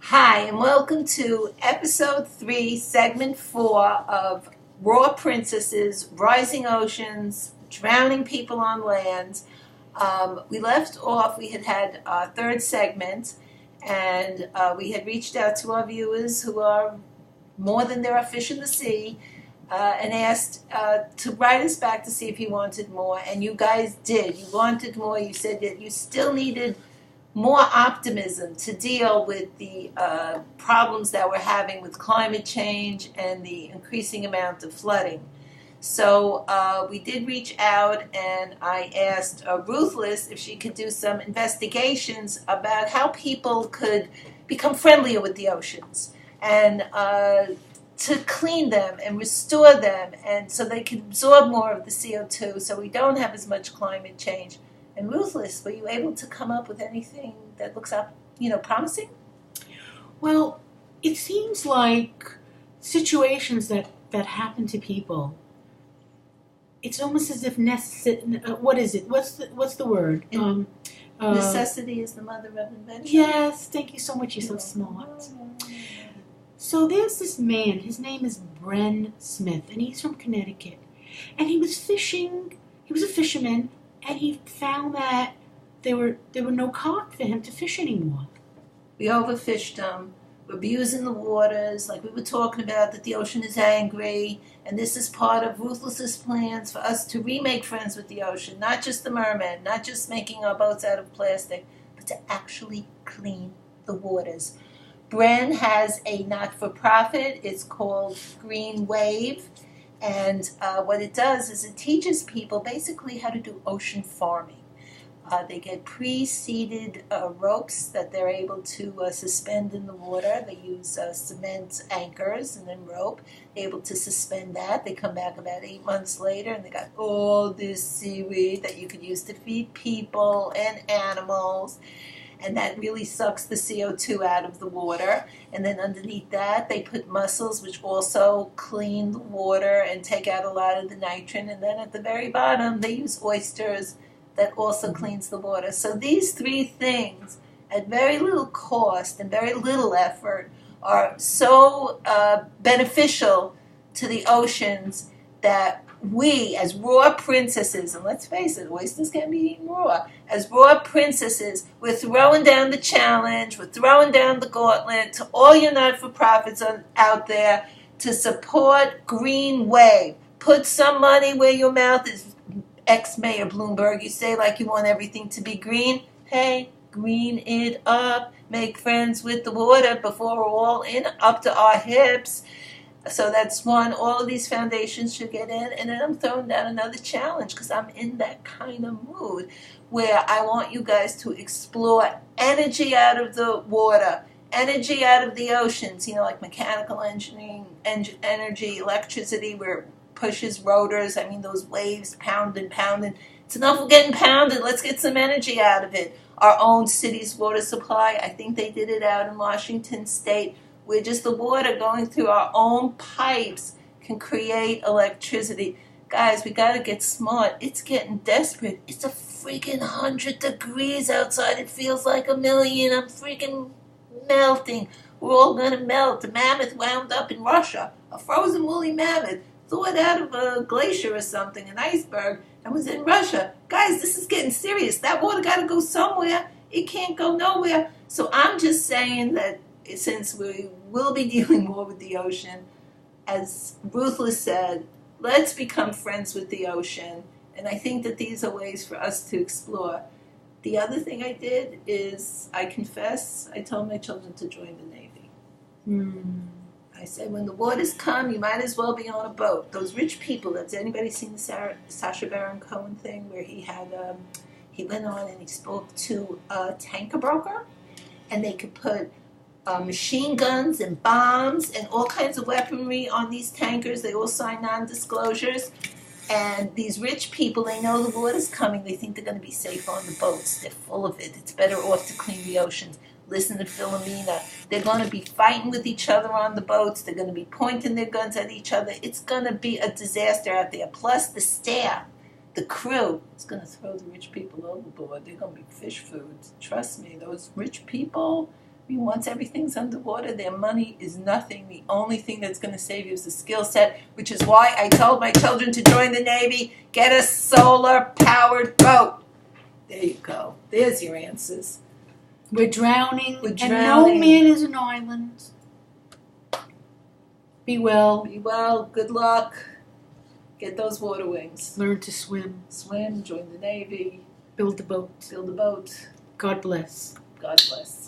Hi, and welcome to episode 3, segment 4 of Raw Princesses, Rising Oceans, Drowning People on Land. We left off, we had our third segment, and we had reached out to our viewers who are more than there are fish in the sea, and asked to write us back to see if he wanted more, and you guys did. You wanted more. You said that you still needed more optimism to deal with the problems that we're having with climate change and the increasing amount of flooding. So we did reach out, and I asked Ruthless if she could do some investigations about how people could become friendlier with the oceans and to clean them and restore them, and so they can absorb more of the CO2 so we don't have as much climate change. And Ruthless, were you able to come up with anything that looks promising? Well, it seems like situations that happen to people, it's almost as if what is it? What's the word? Necessity is the mother of invention. Yes, thank you so much. You're so smart. So there's this man. His name is Bren Smith, and he's from Connecticut. And he was fishing. He was a fisherman. And he found that there were no carp for him to fish anymore. We overfished them. We're abusing the waters, like we were talking about, that the ocean is angry. And this is part of Ruthless's plans for us to remake friends with the ocean. Not just the merman, not just making our boats out of plastic, but to actually clean the waters. Bren has a not-for-profit. It's called Green Wave. And what it does is it teaches people basically how to do ocean farming. They get pre-seeded ropes that they're able to suspend in the water. They use cement anchors and then rope. They're able to suspend that. They come back about 8 months later and they got all this seaweed that you could use to feed people and animals. And that really sucks the CO2 out of the water. And then underneath that, they put mussels, which also clean the water and take out a lot of the nitrogen. And then at the very bottom, they use oysters that also cleans the water. So these three things, at very little cost and very little effort, are so beneficial to the oceans that we, as raw princesses, and let's face it, oysters can be eaten raw, as raw princesses, we're throwing down the challenge, we're throwing down the gauntlet to all your not-for-profits out there to support Green Wave. Put some money where your mouth is. Ex-Mayor Bloomberg, you say like you want everything to be green. Hey, green it up. Make friends with the water before we're all in up to our hips. So that's one. All of these foundations should get in. And then I'm throwing down another challenge because I'm in that kind of mood where I want you guys to explore energy out of the water, energy out of the oceans, like mechanical engineering, energy, electricity, where it pushes rotors. I mean, those waves pounding. It's enough of getting pounded. Let's get some energy out of it. Our own city's water supply, I think they did it out in Washington State, where just the water going through our own pipes can create electricity. Guys, we got to get smart. It's getting desperate. It's a freaking 100 degrees outside. It feels like 1,000,000. I'm freaking melting. We're all going to melt. A mammoth wound up in Russia. A frozen woolly mammoth thawed out of a glacier or something, an iceberg, and was in Russia. Guys, this is getting serious. That water got to go somewhere. It can't go nowhere. So I'm just saying that since we will be dealing more with the ocean, as Ruthless said, let's become friends with the ocean. And I think that these are ways for us to explore. The other thing I did is, I confess, I told my children to join the Navy. I said, when the waters come, you might as well be on a boat. Those rich people, has anybody seen the Sacha Baron Cohen thing where he went on and he spoke to a tanker broker, and they could put machine guns and bombs and all kinds of weaponry on these tankers. They all sign non-disclosures. And these rich people, they know the water's coming. They think they're going to be safe on the boats. They're full of it. It's better off to clean the oceans. Listen to Philomena. They're going to be fighting with each other on the boats. They're going to be pointing their guns at each other. It's going to be a disaster out there. Plus the staff, the crew, is going to throw the rich people overboard. They're going to be fish food. Trust me, those rich people, I mean, once everything's underwater, their money is nothing. The only thing that's going to save you is the skill set, which is why I told my children to join the Navy. Get a solar-powered boat. There you go. There's your answers. We're drowning. We're And drowning. no man is an island. Be well. Be well. Good luck. Get those water wings. Learn to swim. Swim. Join the Navy. Build a boat. Build a boat. God bless. God bless.